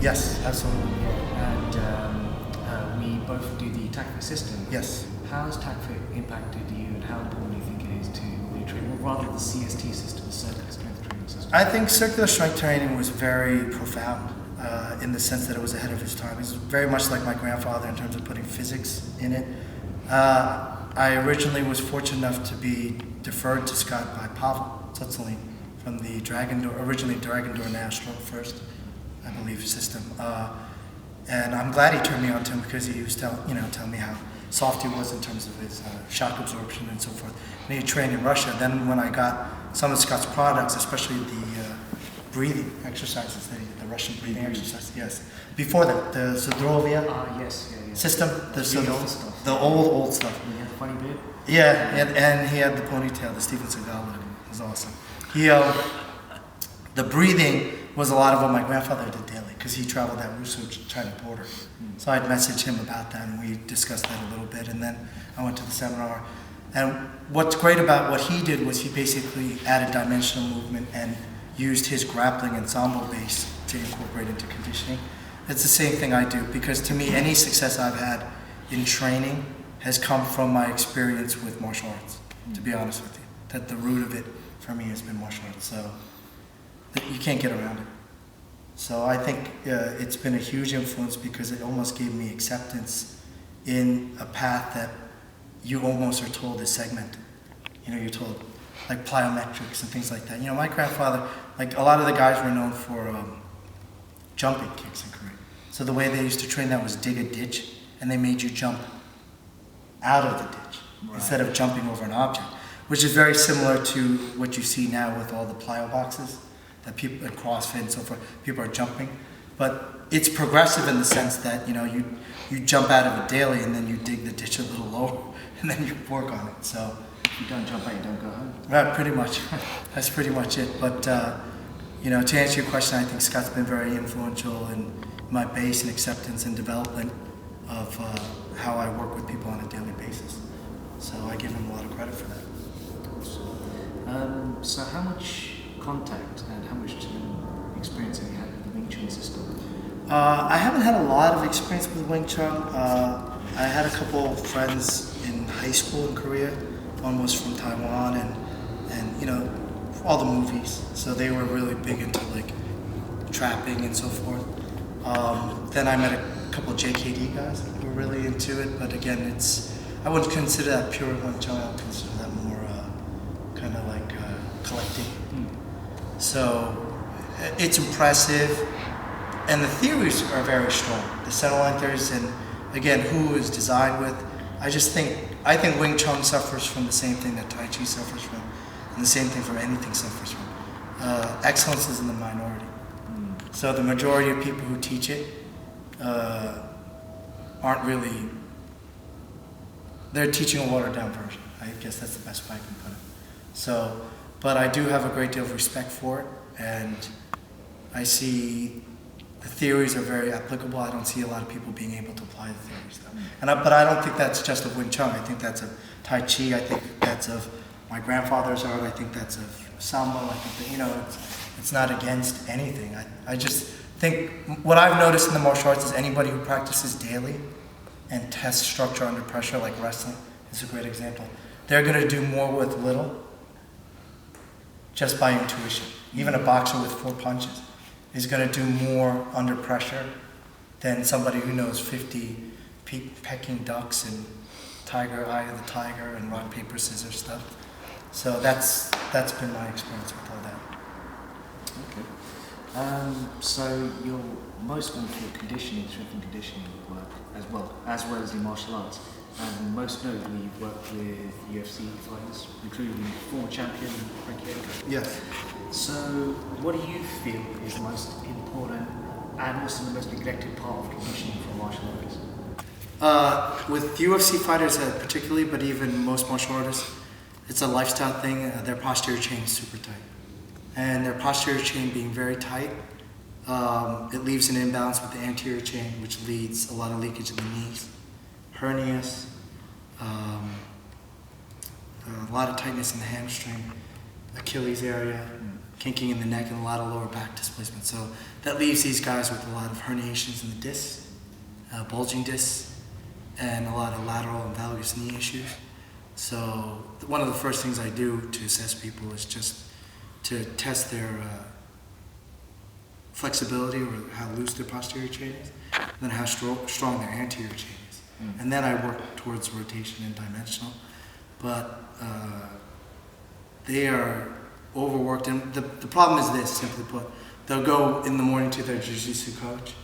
Yes, absolutely. And we both do the TACFIT system. Yes. How has TACFIT impacted you, and how important do you think it is to retrain, or rather the CST system, the circular strength training system? I think circular strength training was very profound in the sense that it was ahead of its time. It's very much like my grandfather in terms of putting physics in it. I originally was fortunate enough to be deferred to Scott by Pavel Tsutzlin from the originally Dragon Door National first, I believe, system. And I'm glad he turned me on to him because he was telling me how soft he was in terms of his shock absorption and so forth. And he trained in Russia. Then when I got some of Scott's products, especially the breathing exercises, the Russian breathing exercises, yes. Before that, the Zdrovia system, the old stuff. He had a funny beard. Yeah, and he had the ponytail, the Steven Seagal look. It was awesome. The breathing was a lot of what my grandfather did daily because he traveled that Russo-China border. So I'd message him about that and we discussed that a little bit, and then I went to the seminar. And what's great about what he did was he basically added dimensional movement and used his grappling ensemble base to incorporate into conditioning. It's the same thing I do, because to me any success I've had in training has come from my experience with martial arts, to be honest with you. That the root of it for me has been martial arts, so you can't get around it. So I think it's been a huge influence because it almost gave me acceptance in a path that you almost are told is segmented. You're told like plyometrics and things like that. My grandfather, like a lot of the guys were known for jumping kicks in Korea. So the way they used to train that was dig a ditch, and they made you jump out of the ditch instead of jumping over an object, which is very similar to what you see now with all the plyo boxes that people at CrossFit and so forth, people are jumping. But it's progressive in the sense that you jump out of it daily and then you dig the ditch a little lower and then you work on it. So if you don't jump out, you don't go home. Right, pretty much. That's pretty much it. But to answer your question, I think Scott's been very influential in my base and acceptance and development of how I work with people on a daily basis. So I give him a lot of credit for that. So how much contact and how much experience have you had with the Wing Chun system? I haven't had a lot of experience with Wing Chun. I had a couple of friends in high school in Korea. One was from Taiwan and all the movies. So they were really big into like trapping and so forth. Then I met a couple of JKD guys who were really into it. But again, I wouldn't consider that pure Wing Chun. I would consider that more kind of like collecting. So it's impressive, and the theories are very strong. The centerline theories, and again, who is designed with. I think Wing Chun suffers from the same thing that Tai Chi suffers from, and the same thing from anything suffers from. Excellence is in the minority. So the majority of people who teach it aren't really. They're teaching a watered down version. I guess that's the best way I can put it. So. But I do have a great deal of respect for it, and I see the theories are very applicable. I don't see a lot of people being able to apply the theories, though. But I don't think that's just of Wing Chun. I think that's of Tai Chi. I think that's of my grandfather's art. I think that's of Sambo. I think that, it's not against anything. I just think what I've noticed in the martial arts is anybody who practices daily and tests structure under pressure, like wrestling, is a great example. They're going to do more with little. Just by intuition. Even a boxer with 4 punches is going to do more under pressure than somebody who knows 50 pecking ducks and eye of the tiger and rock, paper, scissors stuff. So that's been my experience with all that. Okay. So you're most known for your conditioning, strength and conditioning work as well as your martial arts. And most notably, you've worked with UFC fighters, including former champion Frankie Edgar. Yes. So, what do you feel is the most important and also the most neglected part of conditioning for martial artists? With UFC fighters particularly, but even most martial artists, it's a lifestyle thing. Their posterior chain is super tight. And their posterior chain being very tight, it leaves an imbalance with the anterior chain, which leads a lot of leakage in the knees. Hernias, a lot of tightness in the hamstring, Achilles area, kinking in the neck, and a lot of lower back displacement. So that leaves these guys with a lot of herniations in the discs, bulging discs, and a lot of lateral and valgus knee issues. So one of the first things I do to assess people is just to test their flexibility, or how loose their posterior chain is, and then how strong their anterior chain is. And then I work towards rotation and dimensional. But they are overworked, and the problem is this, simply put. They'll go in the morning to their jiu-jitsu coach,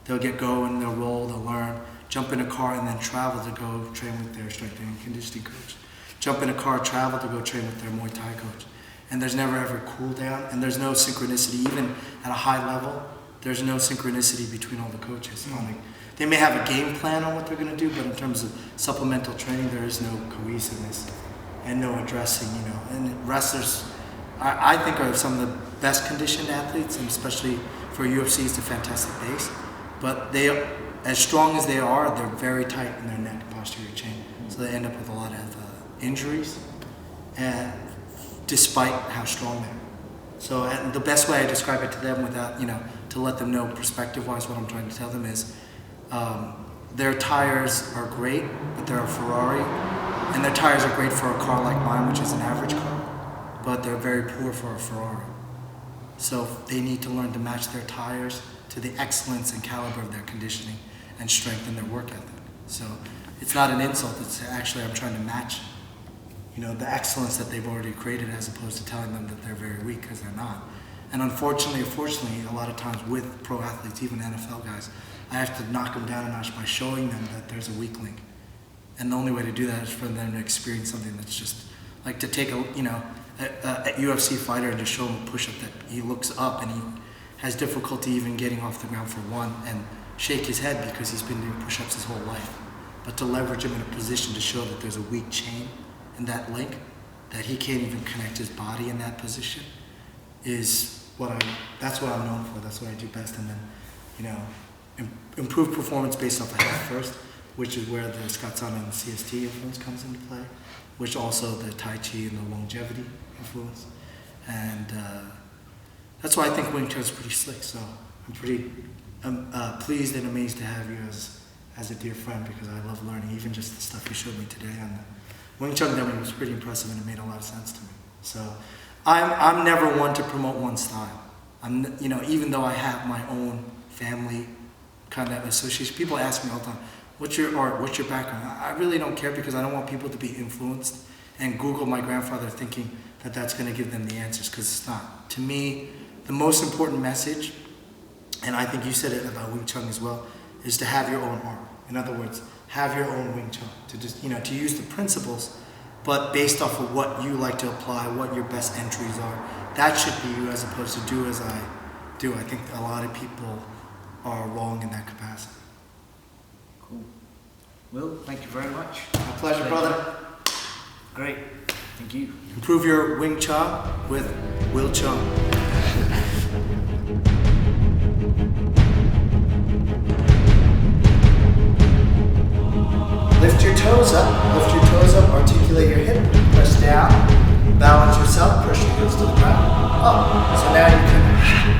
they'll get going, they'll roll, they'll learn, jump in a car and then travel to go train with their strength and conditioning coach. Jump in a car, travel to go train with their Muay Thai coach. And there's never ever cool down, and there's no synchronicity, even at a high level, there's no synchronicity between all the coaches. They may have a game plan on what they're gonna do, but in terms of supplemental training, there is no cohesiveness and no addressing, And wrestlers, I think, are some of the best conditioned athletes, and especially for UFC, it's a fantastic base. But they, as strong as they are, they're very tight in their neck and posterior chain. So they end up with a lot of injuries, and despite how strong they are. So and the best way I describe it to them, without, to let them know perspective-wise what I'm trying to tell them is, their tires are great, but they're a Ferrari, and their tires are great for a car like mine, which is an average car, but they're very poor for a Ferrari. So they need to learn to match their tires to the excellence and caliber of their conditioning and strength in their work ethic. So it's not an insult, it's actually I'm trying to match, the excellence that they've already created, as opposed to telling them that they're very weak, because they're not. And unfortunately, a lot of times with pro athletes, even NFL guys, I have to knock them down a notch by showing them that there's a weak link. And the only way to do that is for them to experience something that's just like to take a UFC fighter and just show him a push-up that he looks up and he has difficulty even getting off the ground for one, and shake his head because he's been doing push-ups his whole life. But to leverage him in a position to show that there's a weak chain in that link, that he can't even connect his body in that position, is that's what I'm known for. That's what I do best. And then, improve performance based off of health first, which is where the Scott Sun and the CST influence comes into play, which also the Tai Chi and the longevity influence. And that's why I think Wing Chun is pretty slick. So I'm pretty pleased and amazed to have you as a dear friend, because I love learning, even just the stuff you showed me today. And Wing Chun demo was pretty impressive, and it made a lot of sense to me. So I'm never one to promote one style. Even though I have my own family kind of association, people ask me all the time, what's your art, what's your background? I really don't care, because I don't want people to be influenced and Google my grandfather thinking that that's going to give them the answers, because it's not. To me, the most important message, and I think you said it about Wing Chun as well, is to have your own art. In other words, have your own Wing Chun, to just, to use the principles, but based off of what you like to apply, what your best entries are. That should be you, as opposed to do as I do. I think a lot of people are wrong in that capacity. Cool. Will, thank you very much. My pleasure, brother. Great. Thank you. Improve your Wing Chun with Will Chung. Lift your toes up, articulate your hip, press down, balance yourself, push your heels to the ground, up. So now you can